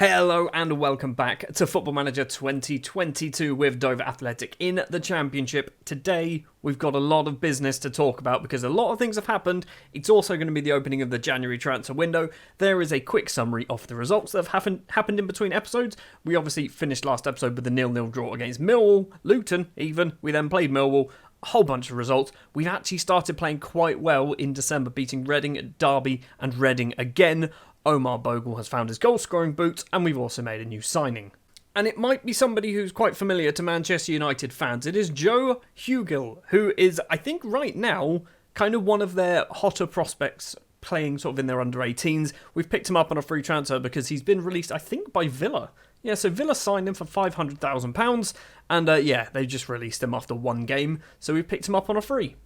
Hello and welcome back to Football Manager 2022 with Dover Athletic in the Championship. Today we've got a lot of business to talk about because a lot of things have happened. It's also going to be the opening of the January transfer window. There is a quick summary of the results that have happened in between episodes. We obviously finished last episode with the 0-0 draw against Millwall, Luton even. We then played Millwall. A whole bunch of results. We've actually started playing quite well in December, beating Reading, Derby and Reading again. Omar Bogle has found his goal-scoring boots, and we've also made a new signing. And it might be somebody who's quite familiar to Manchester United fans. It is Joe Hugill, who is, I think right now, kind of one of their hotter prospects playing sort of in their under-18s. We've picked him up on a free transfer because he's been released, I think, by Villa. Yeah, so Villa signed him for £500,000, and they just released him after one game, so we've picked him up on a free.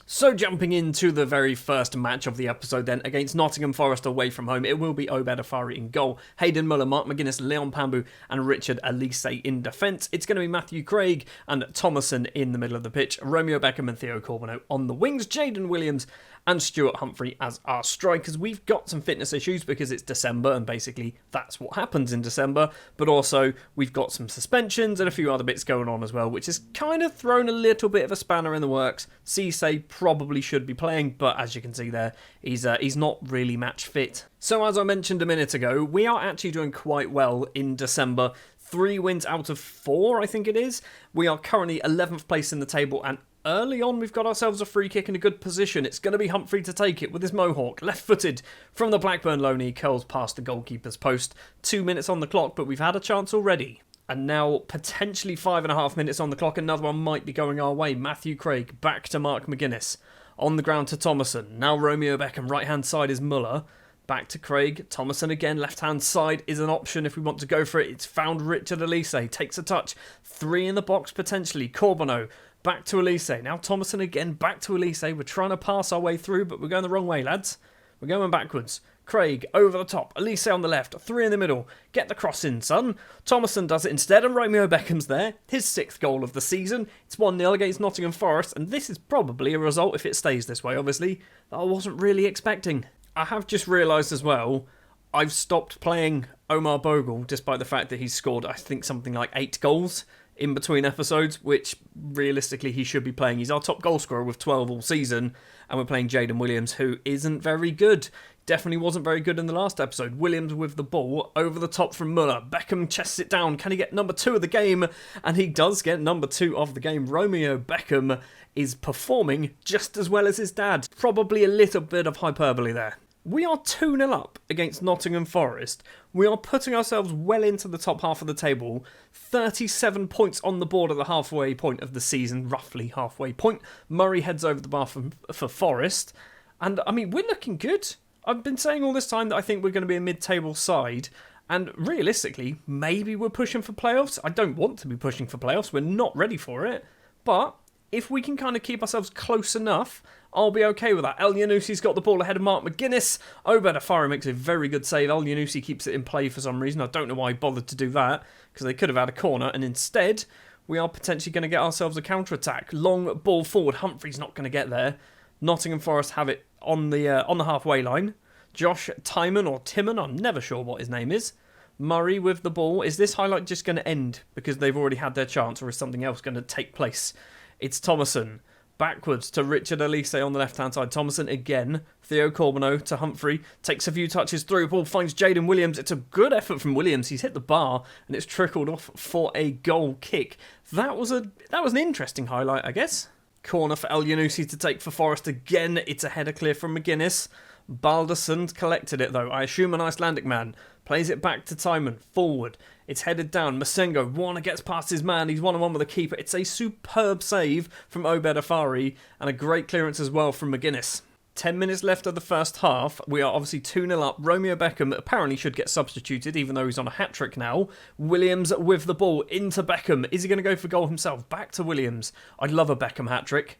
So jumping into the very first match of the episode then, against Nottingham Forest away from home, it will be Obed Afari in goal, Hayden Muller, Mark McGuinness, Leon Pambu and Richard Elise in defence. It's going to be Matthew Craig and Thomason in the middle of the pitch, Romeo Beckham and Theo Corbeanu on the wings, Jaden Williams and Stuart Humphrey as our strikers. We've got some fitness issues because it's December and basically that's what happens in December, but also we've got some suspensions and a few other bits going on as well, which has kind of thrown a little bit of a spanner in the works. Cisse probably should be playing, but as you can see there, he's not really match fit. So as I mentioned a minute ago, we are actually doing quite well in December. 3 wins out of 4, I think it is. We are currently 11th place in the table, and early on, we've got ourselves a free kick in a good position. It's going to be Humphrey to take it with his mohawk. Left-footed from the Blackburn loanee, curls past the goalkeeper's post. 2 minutes on the clock, but we've had a chance already. And now, potentially 5.5 minutes on the clock. Another one might be going our way. Matthew Craig back to Mark McGuinness. On the ground to Thomason. Now Romeo Beckham, right-hand side is Muller. Back to Craig. Thomason again, left-hand side is an option if we want to go for it. It's found Richard Elise. Takes a touch. 3 in the box, potentially. Corbeanu. Back to Elise. Now Thomason again, back to Elise. We're trying to pass our way through, but we're going the wrong way, lads. We're going backwards. Craig over the top. Elise on the left. 3 in the middle. Get the cross in, son. Thomason does it instead, and Romeo Beckham's there. His 6th goal of the season. It's 1-0 against Nottingham Forest, and this is probably a result, if it stays this way, obviously, that I wasn't really expecting. I have just realised as well, I've stopped playing Omar Bogle, despite the fact that he's scored, I think, something like 8 goals in between episodes, which realistically he should be playing. He's our top goal scorer with 12 all season, and we're playing Jaden Williams, who isn't very good. Definitely wasn't very good in the last episode. Williams with the ball, over the top from Muller. Beckham chests it down. Can he get number 2 of the game? And he does get number 2 of the game. Romeo Beckham is performing just as well as his dad. Probably a little bit of hyperbole there. We are 2-0 up against Nottingham Forest. We are putting ourselves well into the top half of the table. 37 points on the board at the halfway point of the season, roughly halfway point. Murray heads over the bar for Forest. And, I mean, we're looking good. I've been saying all this time that I think we're going to be a mid-table side. And realistically, maybe we're pushing for playoffs. I don't want to be pushing for playoffs. We're not ready for it. But if we can kind of keep ourselves close enough, I'll be okay with that. El Yanusi's got the ball ahead of Mark McGuinness. Obed Afari makes a very good save. El Yanusi keeps it in play for some reason. I don't know why he bothered to do that, because they could have had a corner, and instead, we are potentially going to get ourselves a counter-attack. Long ball forward. Humphrey's not going to get there. Nottingham Forest have it on the halfway line. Josh Timon, or Timon, I'm never sure what his name is. Murray with the ball. Is this highlight just going to end because they've already had their chance, or is something else going to take place? It's Thomason. Backwards to Richard Elise on the left-hand side. Thomason again. Theo Corbeanu to Humphrey. Takes a few touches through. Ball finds Jaden Williams. It's a good effort from Williams. He's hit the bar and it's trickled off for a goal kick. That was an interesting highlight, I guess. Corner for El Yanusi to take for Forest again. It's a header clear from McGuinness. Balderson collected it though. I assume an Icelandic man. Plays it back to Timon. Forward. It's headed down. Masengo. Warner gets past his man. He's 1-on-1 with the keeper. It's a superb save from Obed Afari. And a great clearance as well from McGuinness. 10 minutes left of the first half. We are obviously 2-0 up. Romeo Beckham apparently should get substituted, even though he's on a hat-trick now. Williams with the ball into Beckham. Is he going to go for goal himself? Back to Williams. I'd love a Beckham hat-trick.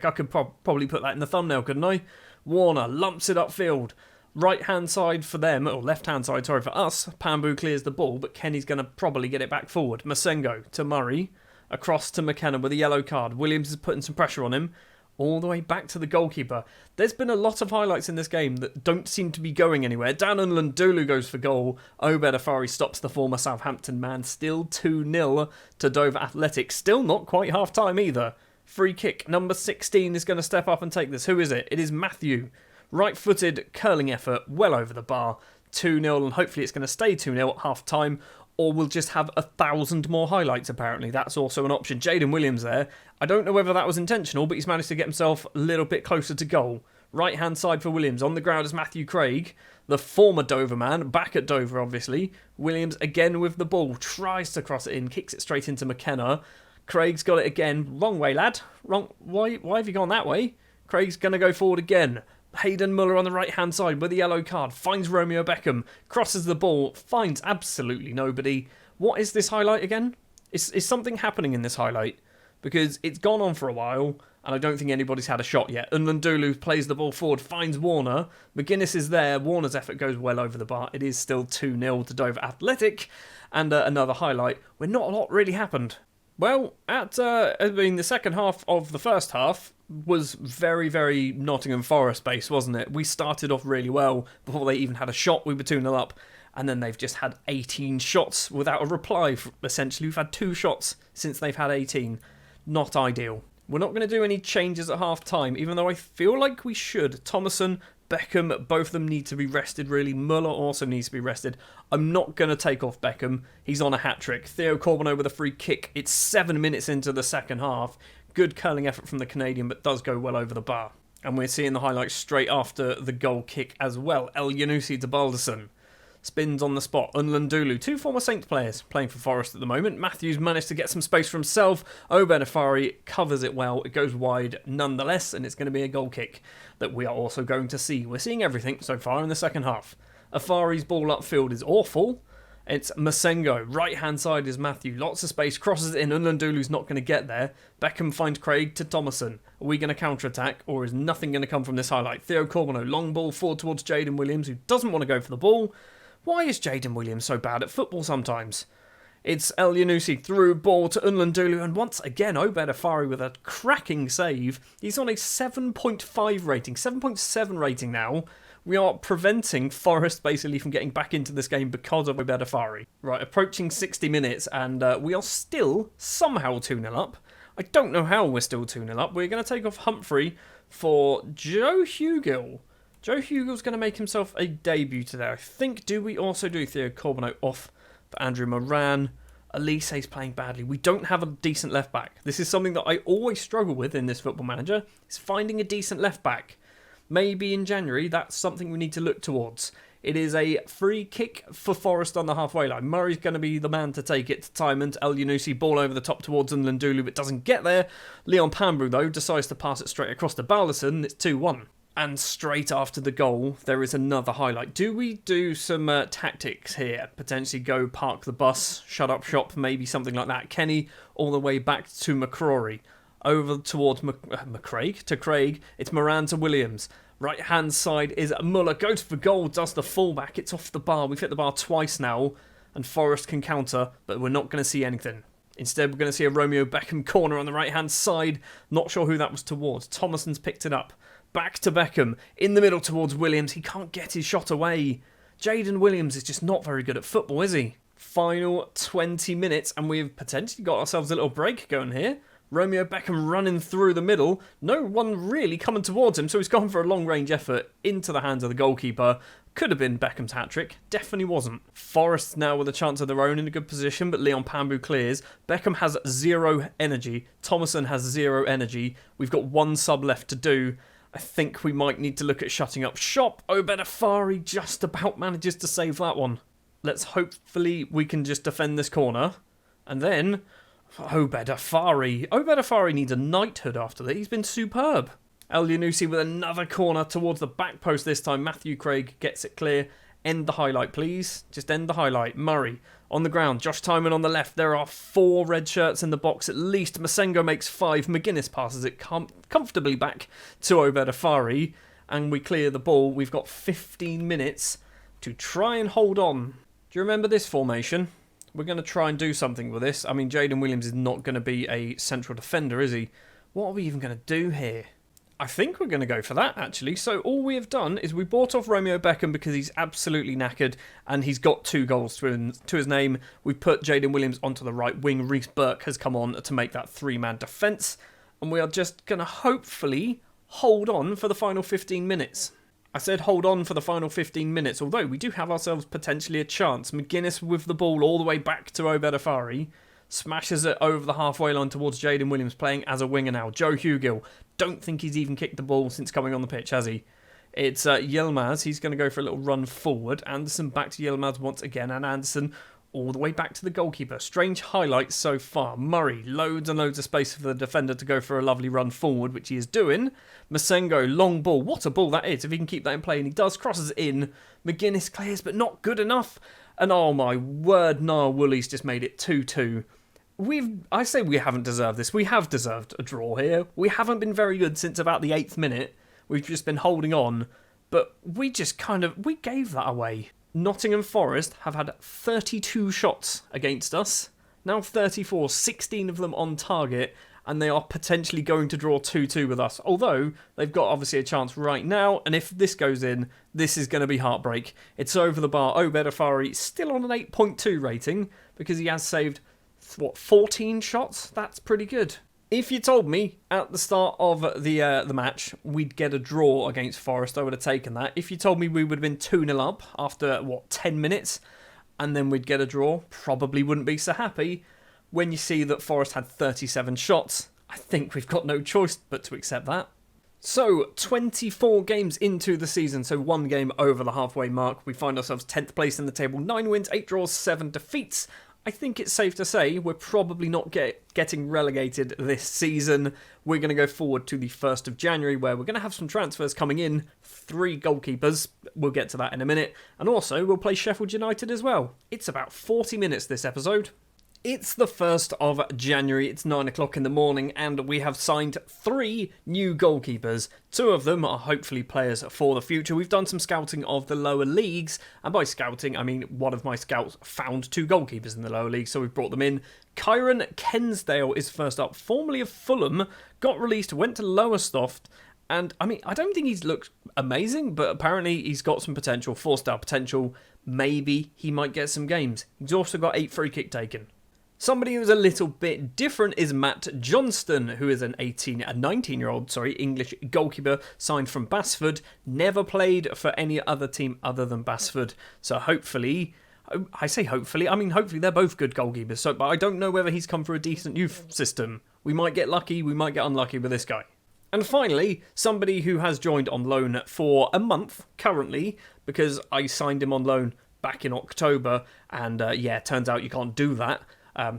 I could probably put that in the thumbnail, couldn't I? Warner lumps it upfield. Right-hand side for them, or left-hand side, sorry, for us. Pambu clears the ball, but Kenny's going to probably get it back forward. Masengo to Murray. Across to McKenna with a yellow card. Williams is putting some pressure on him. all the way back to the goalkeeper. There's been a lot of highlights in this game that don't seem to be going anywhere. Dan Nlundulu goes for goal. Obed Afari stops the former Southampton man. Still 2-0 to Dover Athletic. Still not quite half-time either. Free kick, number 16 is going to step up and take this. Who is it? It is Matthew. Right-footed curling effort, well over the bar. 2-0, and hopefully it's going to stay 2-0 at half-time. Or we'll just have 1,000 more highlights, apparently. That's also an option. Jaden Williams there. I don't know whether that was intentional, but he's managed to get himself a little bit closer to goal. Right-hand side for Williams. On the ground is Matthew Craig, the former Dover man. Back at Dover, obviously. Williams again with the ball. Tries to cross it in. Kicks it straight into McKenna. Craig's got it again. Wrong way, lad. Wrong. Why have you gone that way? Craig's going to go forward again. Hayden Muller on the right-hand side with a yellow card. Finds Romeo Beckham. Crosses the ball. Finds absolutely nobody. What is this highlight again? Is something happening in this highlight? Because it's gone on for a while, and I don't think anybody's had a shot yet. Nlundulu plays the ball forward, finds Warner. McGuinness is there. Warner's effort goes well over the bar. It is still 2-0 to Dover Athletic. And another highlight where not a lot really happened. Well, the second half of the first half was very, very Nottingham Forest based, wasn't it? We started off really well. Before they even had a shot, we were 2-0 up. And then they've just had 18 shots without a reply. Essentially, we've had 2 shots since they've had 18. Not ideal. We're not going to do any changes at half-time, even though I feel like we should. Thomason, Beckham, both of them need to be rested, really. Muller also needs to be rested. I'm not going to take off Beckham. He's on a hat-trick. Theo Corbeau with a free kick. It's 7 minutes into the second half. Good curling effort from the Canadian, but does go well over the bar. And we're seeing the highlights straight after the goal kick as well. El Yunusi to Balderson. Spins on the spot. Nlundulu, 2 former Saints players playing for Forest at the moment. Matthews managed to get some space for himself. Obed Afari covers it well. It goes wide nonetheless, and it's going to be a goal kick that we are also going to see. We're seeing everything so far in the second half. Afari's ball upfield is awful. It's Masengo. Right-hand side is Matthew. Lots of space. Crosses it in. Nlundulu's not going to get there. Beckham finds Craig to Thomason. Are we going to counter-attack, or is nothing going to come from this highlight? Theo Corbeau, long ball forward towards Jaden Williams, who doesn't want to go for the ball. Why is Jaden Williams so bad at football sometimes? It's El Yunusi through ball to Nlundulu, and once again Obed Afari with a cracking save. He's on a 7.5 rating, 7.7 rating now. We are preventing Forest basically from getting back into this game because of Obed Afari. Right, approaching 60 minutes, and we are still somehow 2-0 up. I don't know how we're still 2-0 up. We're going to take off Humphrey for Joe Hugill. Joe Hugill's going to make himself a debut today. I think, do we also do Theo Corbeau off for Andrew Moran? Elise's playing badly. We don't have a decent left back. This is something that I always struggle with in this Football Manager, is finding a decent left back. Maybe in January, that's something we need to look towards. It is a free kick for Forest on the halfway line. Murray's going to be the man to take it to Tymont. El Yunusi, ball over the top towards Nlundulu, but doesn't get there. Leon Pambru, though, decides to pass it straight across to Balderson. It's 2-1. And straight after the goal, there is another highlight. Do we do some tactics here? Potentially go park the bus, shut up shop, maybe something like that. Kenny all the way back to McCrory. Over towards Craig. It's Moran to Williams. Right hand side is Muller. Goes for goal, does the fullback. It's off the bar. We've hit the bar twice now. And Forest can counter, but we're not going to see anything. Instead, we're going to see a Romeo Beckham corner on the right hand side. Not sure who that was towards. Thomason's picked it up. Back to Beckham. In the middle towards Williams. He can't get his shot away. Jaden Williams is just not very good at football, is he? Final 20 minutes, and we've potentially got ourselves a little break going here. Romeo Beckham running through the middle. No one really coming towards him, so he's gone for a long-range effort into the hands of the goalkeeper. Could have been Beckham's hat-trick. Definitely wasn't. Forest now with a chance of their own in a good position, but Leon Pambru clears. Beckham has 0 energy. Thomason has 0 energy. We've got 1 sub left to do. I think we might need to look at shutting up shop. Obed Afari just about manages to save that one. Let's hopefully we can just defend this corner. And then Obed Afari. Obed Afari needs a knighthood after that. He's been superb. El Yunusi with another corner towards the back post this time. Matthew Craig gets it clear. End the highlight, please. Just end the highlight. Murray on the ground. Josh Tymon on the left. There are 4 red shirts in the box at least. Masengo makes 5. McGuinness passes it comfortably back to Obed Afari. And we clear the ball. We've got 15 minutes to try and hold on. Do you remember this formation? We're going to try and do something with this. I mean, Jaden Williams is not going to be a central defender, is he? What are we even going to do here? I think we're going to go for that, actually. So all we have done is we bought off Romeo Beckham because he's absolutely knackered and he's got 2 goals to his name. We've put Jaden Williams onto the right wing. Reece Burke has come on to make that 3-man defence. And we are just going to hopefully hold on for the final 15 minutes. I said hold on for the final 15 minutes, although we do have ourselves potentially a chance. McGuinness with the ball all the way back to Obed Afari. Smashes it over the halfway line towards Jaden Williams, playing as a winger now. Joe Hugill. Don't think he's even kicked the ball since coming on the pitch, has he? It's Yilmaz. He's going to go for a little run forward. Anderson back to Yilmaz once again. And Anderson all the way back to the goalkeeper. Strange highlights so far. Murray, loads and loads of space for the defender to go for a lovely run forward, which he is doing. Masengo, long ball. What a ball that is, if he can keep that in play. And he does, crosses in. McGuinness clears, but not good enough. And oh my word, Niall Wooley's just made it 2-2. I say we haven't deserved this. We have deserved a draw here. We haven't been very good since about the 8th minute. We've just been holding on. But we gave that away. Nottingham Forest have had 32 shots against us. Now 34, 16 of them on target. And they are potentially going to draw 2-2 with us. Although, they've got obviously a chance right now. And if this goes in, this is going to be heartbreak. It's over the bar. Obed Afari still on an 8.2 rating. Because he has saved 14 shots? That's pretty good. If you told me at the start of the match we'd get a draw against Forest, I would have taken that. If you told me we would have been 2-0 up after, 10 minutes, and then we'd get a draw, probably wouldn't be so happy. When you see that Forest had 37 shots, I think we've got no choice but to accept that. So, 24 games into the season, so 1 game over the halfway mark. We find ourselves 10th place in the table, 9 wins, 8 draws, 7 defeats. I think it's safe to say we're probably not getting relegated this season. We're going to go forward to the 1st of January where we're going to have some transfers coming in. 3 goalkeepers. We'll get to that in a minute. And also, we'll play Sheffield United as well. It's about 40 minutes this episode. It's the 1st of January, it's 9 o'clock in the morning, and we have signed 3 new goalkeepers. 2 of them are hopefully players for the future. We've done some scouting of the lower leagues, and by scouting, I mean one of my scouts found 2 goalkeepers in the lower league, so we've brought them in. Kyron Kensdale is first up, formerly of Fulham, got released, went to Lowestoft, and I mean, I don't think he's looked amazing, but apparently he's got some potential, 4-star potential. Maybe he might get some games. He's also got 8 free kick taken. Somebody who's a little bit different is Matt Johnston, who is a 19-year-old English goalkeeper signed from Basford, never played for any other team other than Basford. So hopefully, I say hopefully, I mean hopefully they're both good goalkeepers, but I don't know whether he's come through a decent youth system. We might get lucky, we might get unlucky with this guy. And finally, somebody who has joined on loan for a month currently, because I signed him on loan back in October, and turns out you can't do that.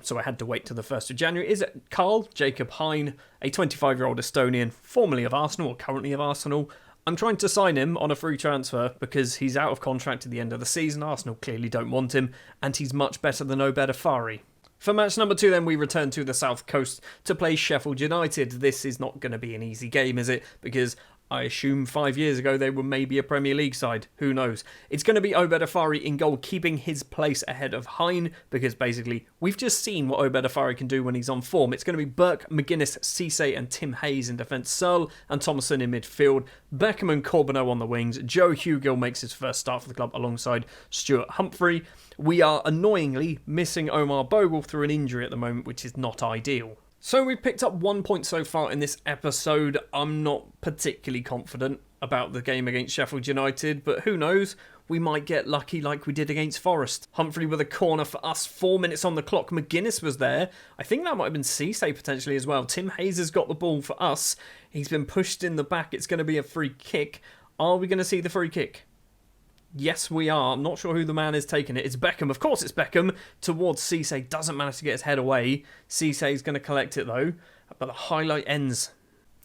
So I had to wait till the 1st of January. Is it Carl Jacob Hein, a 25-year-old Estonian, formerly of Arsenal or currently of Arsenal. I'm trying to sign him on a free transfer because he's out of contract at the end of the season. Arsenal clearly don't want him, and he's much better than Obed Afari. For match number 2, then, we return to the South Coast to play Sheffield United. This is not going to be an easy game, is it? Because I assume 5 years ago they were maybe a Premier League side. Who knows? It's going to be Obed Afari in goal, keeping his place ahead of Hein, because basically we've just seen what Obed Afari can do when he's on form. It's going to be Burke, McGuinness, Cisse and Tim Hayes in defence, Searle and Thomason in midfield, Beckham and Corbeneau on the wings. Joe Hugill makes his first start for the club alongside Stuart Humphrey. We are annoyingly missing Omar Bogle through an injury at the moment, which is not ideal. So we've picked up 1 point so far in this episode. I'm not particularly confident about the game against Sheffield United, but who knows? We might get lucky like we did against Forest. Humphrey with a corner for us, 4 minutes on the clock. McGuinness was there. I think that might have been Cisse potentially as well. Tim Hayes has got the ball for us. He's been pushed in the back. It's going to be a free kick. Are we going to see the free kick? Yes, we are. I'm not sure who the man is taking it. It's Beckham. Of course it's Beckham. Towards Cisse. Doesn't manage to get his head away. Cisse is going to collect it though. But the highlight ends.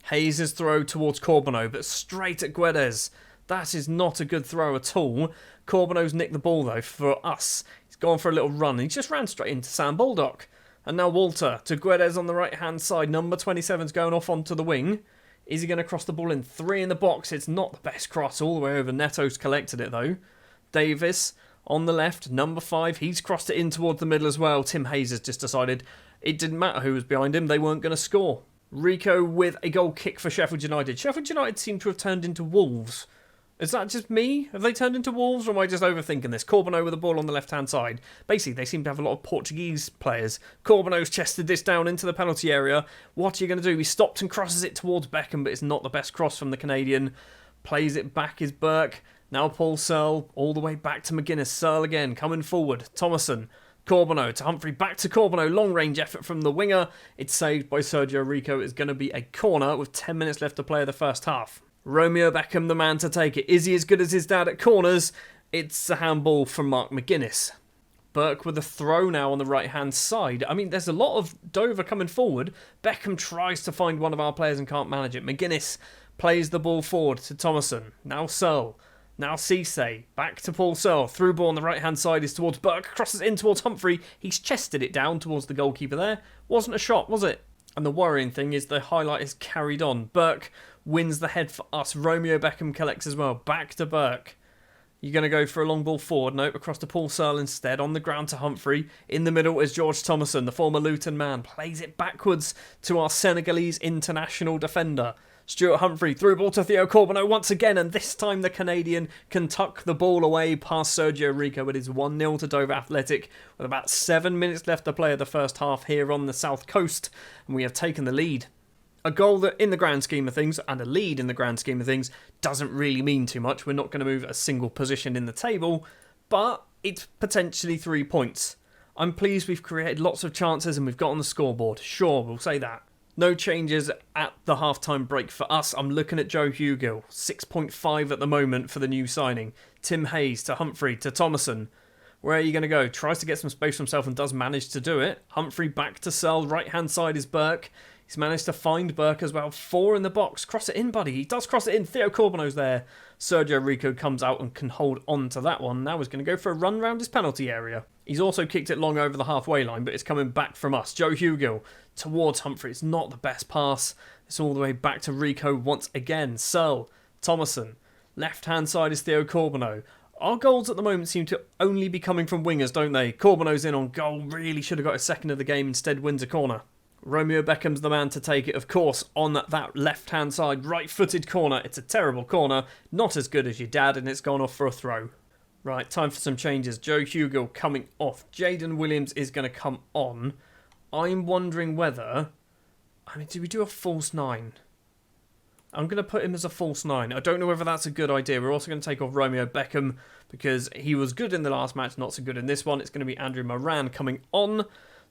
Hayes' throw towards Corbeneau, but straight at Guedes. That is not a good throw at all. Corbeneau's nicked the ball though for us. He's gone for a little run. He just ran straight into Sam Baldock. And now Walter to Guedes on the right hand side. Number 27's going off onto the wing. Is he going to cross the ball in? 3 in the box. It's not the best cross all the way over. Neto's collected it though. Davis on the left. Number 5. He's crossed it in towards the middle as well. Tim Hayes has just decided it didn't matter who was behind him. They weren't going to score. Rico with a goal kick for Sheffield United. Sheffield United seem to have turned into Wolves. Is that just me? Have they turned into Wolves, or am I just overthinking this? Corbeanu with the ball on the left-hand side. Basically, they seem to have a lot of Portuguese players. Corbenu's chested this down into the penalty area. What are you going to do? He stopped and crosses it towards Beckham, but it's not the best cross from the Canadian. Plays it back is Burke. Now Paul Searle, all the way back to McGuinness. Searle again, coming forward. Thomason. Corbeanu to Humphrey, back to Corbeanu, long-range effort from the winger. It's saved by Sergio Rico. It's going to be a corner with 10 minutes left to play of the first half. Romeo Beckham, the man to take it. Is he as good as his dad at corners? It's a handball from Mark McGuinness. Burke with a throw now on the right-hand side. I mean, there's a lot of Dover coming forward. Beckham tries to find one of our players and can't manage it. McGuinness plays the ball forward to Thomason. Now Searle. Now Cisse, back to Paul Searle, through ball on the right-hand side is towards Burke, crosses in towards Humphrey, he's chested it down towards the goalkeeper there. Wasn't a shot, was it? And the worrying thing is the highlight is carried on. Burke wins the head for us, Romeo Beckham collects as well, back to Burke. You're going to go for a long ball forward, nope, across to Paul Searle instead, on the ground to Humphrey. In the middle is George Thomason, the former Luton man, plays it backwards to our Senegalese international defender. Stuart Humphrey, through ball to Theo Corbeanu once again, and this time the Canadian can tuck the ball away past Sergio Rico. It is 1-0 to Dover Athletic, with about 7 minutes left to play of the first half here on the south coast, and we have taken the lead. A goal that, in the grand scheme of things, and a lead in the grand scheme of things, doesn't really mean too much. We're not going to move a single position in the table, but it's potentially 3 points. I'm pleased we've created lots of chances and we've got on the scoreboard. Sure, we'll say that. No changes at the half-time break for us. I'm looking at Joe Hugill. 6.5 at the moment for the new signing. Tim Hayes to Humphrey to Thomason. Where are you going to go? Tries to get some space for himself and does manage to do it. Humphrey back to Searle. Right-hand side is Burke. He's managed to find Burke as well. 4 in the box. Cross it in, buddy. He does cross it in. Theo Corbenu's there. Sergio Rico comes out and can hold on to that one. Now he's going to go for a run round his penalty area. He's also kicked it long over the halfway line, but it's coming back from us. Joe Hugill towards Humphrey. It's not the best pass. It's all the way back to Rico once again. Searle, Thomason. Left-hand side is Theo Corbeanu. Our goals at the moment seem to only be coming from wingers, don't they? Corbenu's in on goal. Really should have got a second of the game. Instead wins a corner. Romeo Beckham's the man to take it, of course, on that left-hand side, right-footed corner. It's a terrible corner, not as good as your dad, and it's gone off for a throw. Right, time for some changes. Joe Hugill coming off. Jaden Williams is going to come on. I'm wondering whether... do we do a false 9? I'm going to put him as a false 9. I don't know whether that's a good idea. We're also going to take off Romeo Beckham because he was good in the last match, not so good in this one. It's going to be Andrew Moran coming on.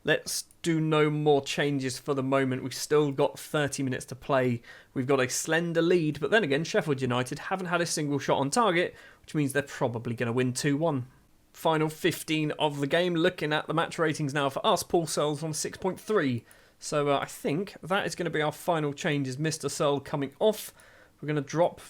Let's do no more changes for the moment. We've still got 30 minutes to play. We've got a slender lead, but then again, Sheffield United haven't had a single shot on target, which means they're probably going to win 2-1. Final 15 of the game. Looking at the match ratings now for us, Paul Searle's on 6.3. So I think that is going to be our final change, is Mr. Searle coming off. We're going to drop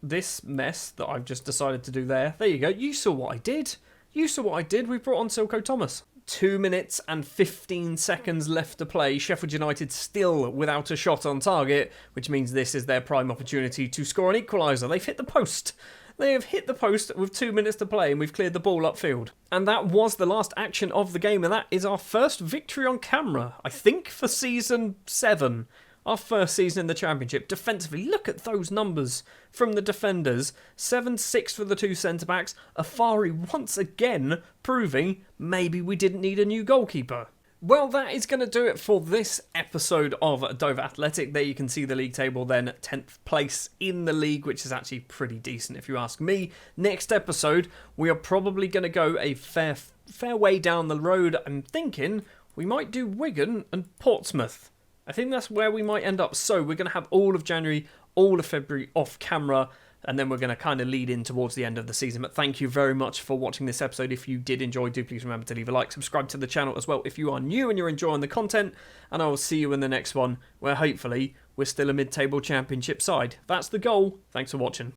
this mess that I've just decided to do there. There you go. You saw what I did. We brought on Silko Thomas. 2 minutes and 15 seconds left to play. Sheffield United still without a shot on target, which means this is their prime opportunity to score an equaliser. They've hit the post. They have hit the post with 2 minutes to play, and we've cleared the ball upfield. And that was the last action of the game, and that is our first victory on camera, I think, for Season 7. Our first season in the Championship. Defensively, look at those numbers from the defenders. 7-6 for the 2 centre-backs. Afari once again proving maybe we didn't need a new goalkeeper. Well, that is going to do it for this episode of Dover Athletic. There you can see the league table then, 10th place in the league, which is actually pretty decent if you ask me. Next episode, we are probably going to go a fair way down the road. I'm thinking we might do Wigan and Portsmouth. I think that's where we might end up. So we're going to have all of January, all of February off camera, and then we're going to kind of lead in towards the end of the season. But thank you very much for watching this episode. If you did enjoy, do please remember to leave a like, subscribe to the channel as well if you are new and you're enjoying the content, and I will see you in the next one, where hopefully we're still a mid-table championship side. That's the goal. Thanks for watching.